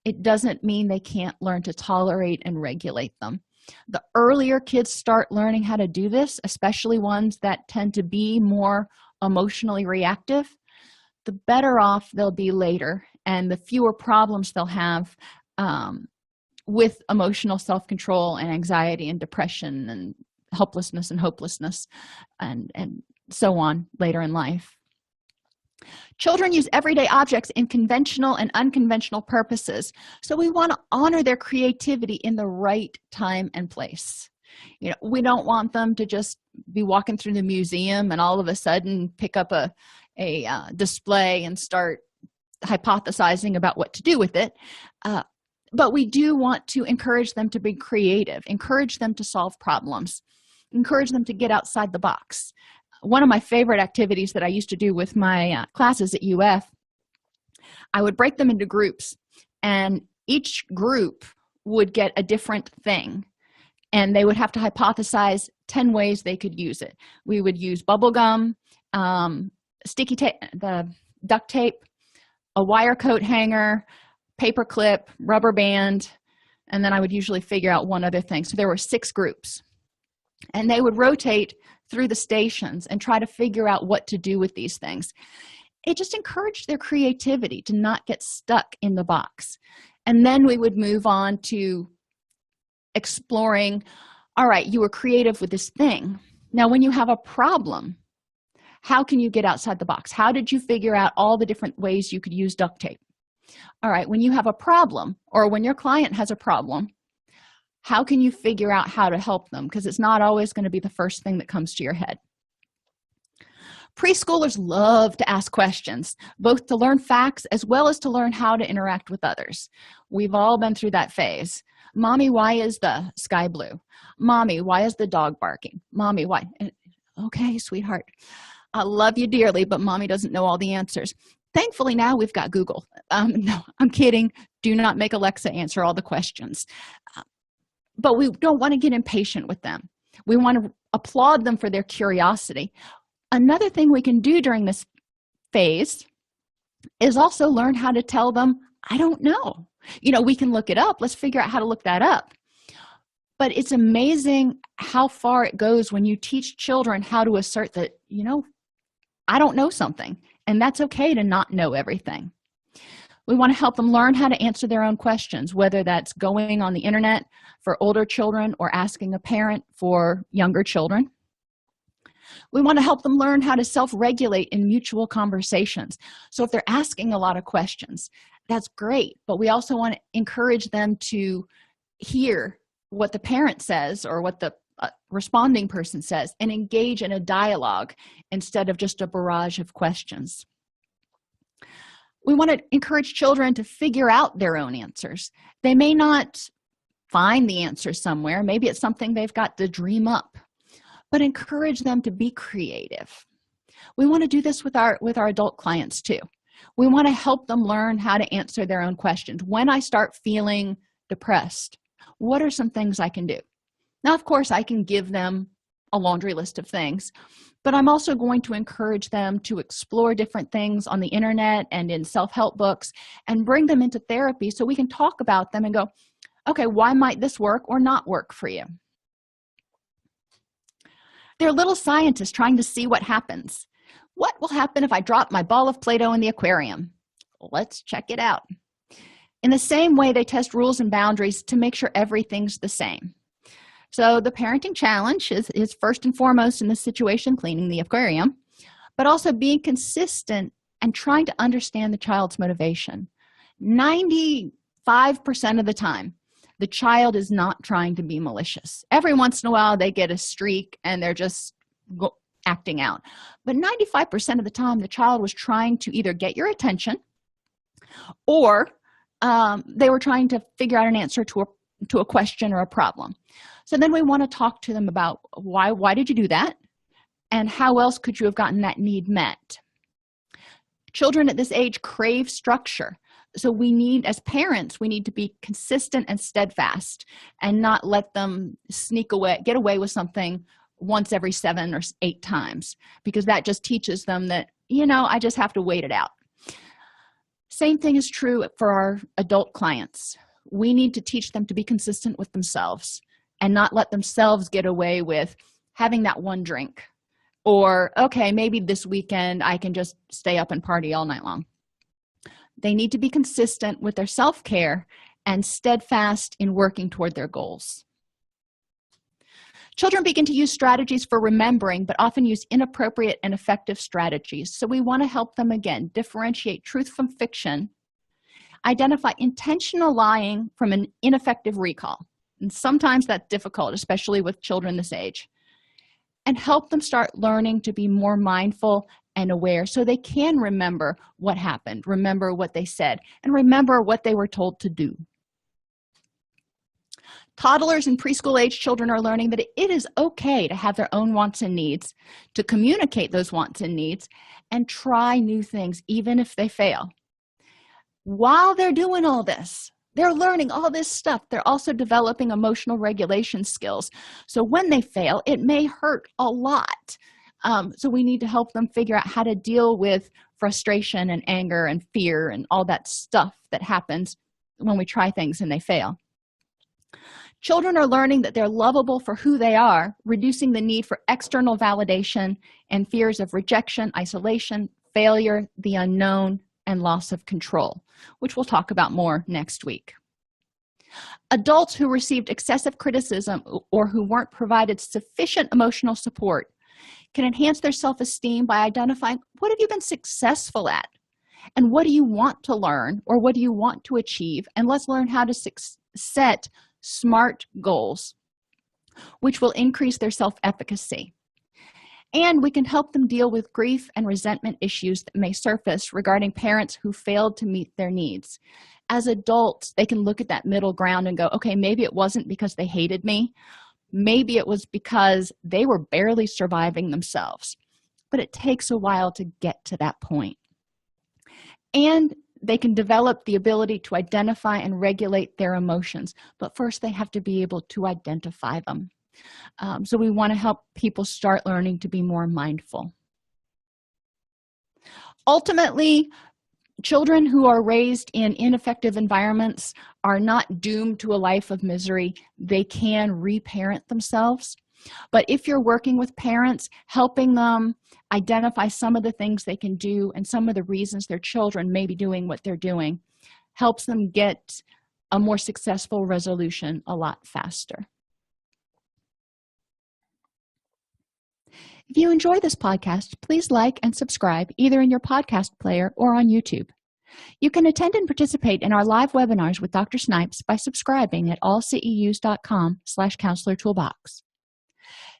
It doesn't mean they can't learn to tolerate and regulate them. The earlier kids start learning how to do this, especially ones that tend to be more emotionally reactive, the better off they'll be later and the fewer problems they'll have with emotional self-control and anxiety and depression and helplessness and hopelessness and so on later in life. Children use everyday objects in conventional and unconventional purposes, so we want to honor their creativity in the right time and place. We don't want them to just be walking through the museum and all of a sudden pick up a display and start hypothesizing about what to do with it. But we do want to encourage them to be creative, encourage them to solve problems, encourage them to get outside the box. One of my favorite activities that I used to do with my classes at UF, I would break them into groups, and each group would get a different thing, and they would have to hypothesize 10 ways they could use it. We would use bubble gum, sticky tape, the duct tape, a wire coat hanger, paper clip, rubber band, and then I would usually figure out one other thing. So there were 6 groups, and they would rotate through the stations and try to figure out what to do with these things. It just encouraged their creativity to not get stuck in the box. And then we would move on to exploring, all right, you were creative with this thing. Now, when you have a problem, how can you get outside the box? How did you figure out all the different ways you could use duct tape? All right, when you have a problem or when your client has a problem, how can you figure out how to help them? Because it's not always going to be the first thing that comes to your head. Preschoolers love to ask questions, both to learn facts as well as to learn how to interact with others. We've all been through that phase. Mommy, why is the sky blue? Mommy, why is the dog barking? Mommy, why? Okay, sweetheart, I love you dearly, but mommy doesn't know all the answers. Thankfully, now we've got Google. No, I'm kidding. Do not make Alexa answer all the questions. But we don't want to get impatient with them. We want to applaud them for their curiosity. Another thing we can do during this phase is also learn how to tell them, I don't know. We can look it up. Let's figure out how to look that up. But it's amazing how far it goes when you teach children how to assert that, I don't know something. And that's okay to not know everything. We want to help them learn how to answer their own questions, whether that's going on the internet for older children or asking a parent for younger children. We want to help them learn how to self-regulate in mutual conversations. So if they're asking a lot of questions, that's great, but we also want to encourage them to hear what the parent says or what the responding person says and engage in a dialogue instead of just a barrage of questions. We want to encourage children to figure out their own answers. They may not find the answer somewhere. Maybe it's something they've got to dream up, but encourage them to be creative. We want to do this with our adult clients too. We want to help them learn how to answer their own questions. When I start feeling depressed, what are some things I can do? Now, of course, I can give them a laundry list of things, but I'm also going to encourage them to explore different things on the internet and in self-help books and bring them into therapy so we can talk about them and go, okay, why might this work or not work for you? They're little scientists trying to see what happens. What will happen if I drop my ball of Play-Doh in the aquarium? Let's check it out. In the same way, they test rules and boundaries to make sure everything's the same. So the parenting challenge is first and foremost in this situation, cleaning the aquarium, but also being consistent and trying to understand the child's motivation. 95% of the time, the child is not trying to be malicious. Every once in a while, they get a streak and they're just acting out. But 95% of the time, the child was trying to either get your attention or they were trying to figure out an answer to a question or a problem. So then we want to talk to them about why did you do that? And how else could you have gotten that need met? Children at this age crave structure. So we need, as parents, we need to be consistent and steadfast and not let them get away with something once every 7 or 8 times, because that just teaches them that, I just have to wait it out. Same thing is true for our adult clients. We need to teach them to be consistent with themselves and not let themselves get away with having that one drink or, okay, maybe this weekend I can just stay up and party all night long. They need to be consistent with their self-care and steadfast in working toward their goals. Children begin to use strategies for remembering, but often use inappropriate and effective strategies. So we want to help them, again, differentiate truth from fiction, identify intentional lying from an ineffective recall. And sometimes that's difficult, especially with children this age. And help them start learning to be more mindful and aware so they can remember what happened, remember what they said, and remember what they were told to do. Toddlers and preschool age children are learning that it is okay to have their own wants and needs, to communicate those wants and needs, and try new things even if they fail. While they're doing all this, they're learning all this stuff. They're also developing emotional regulation skills. So when they fail, it may hurt a lot. So we need to help them figure out how to deal with frustration and anger and fear and all that stuff that happens when we try things and they fail. Children are learning that they're lovable for who they are, reducing the need for external validation and fears of rejection, isolation, failure, the unknown, and loss of control, which we'll talk about more next week. Adults who received excessive criticism or who weren't provided sufficient emotional support can enhance their self-esteem by identifying what have you been successful at and what do you want to learn or what do you want to achieve, and let's learn how to set SMART goals, which will increase their self-efficacy. And we can help them deal with grief and resentment issues that may surface regarding parents who failed to meet their needs. As adults, they can look at that middle ground and go, okay, maybe it wasn't because they hated me. Maybe it was because they were barely surviving themselves. But it takes a while to get to that point. And they can develop the ability to identify and regulate their emotions. But first, they have to be able to identify them. So we want to help people start learning to be more mindful. Ultimately, children who are raised in ineffective environments are not doomed to a life of misery. They can reparent themselves. But if you're working with parents, helping them identify some of the things they can do and some of the reasons their children may be doing what they're doing, helps them get a more successful resolution a lot faster. If you enjoy this podcast, please like and subscribe either in your podcast player or on YouTube. You can attend and participate in our live webinars with Dr. Snipes by subscribing at allceus.com/counselor toolbox.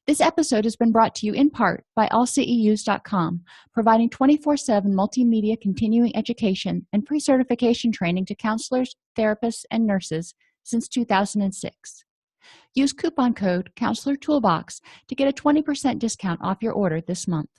This episode has been brought to you in part by allceus.com, providing 24/7 multimedia continuing education and pre-certification training to counselors, therapists, and nurses since 2006. Use coupon code Counselor Toolbox to get a 20% discount off your order this month.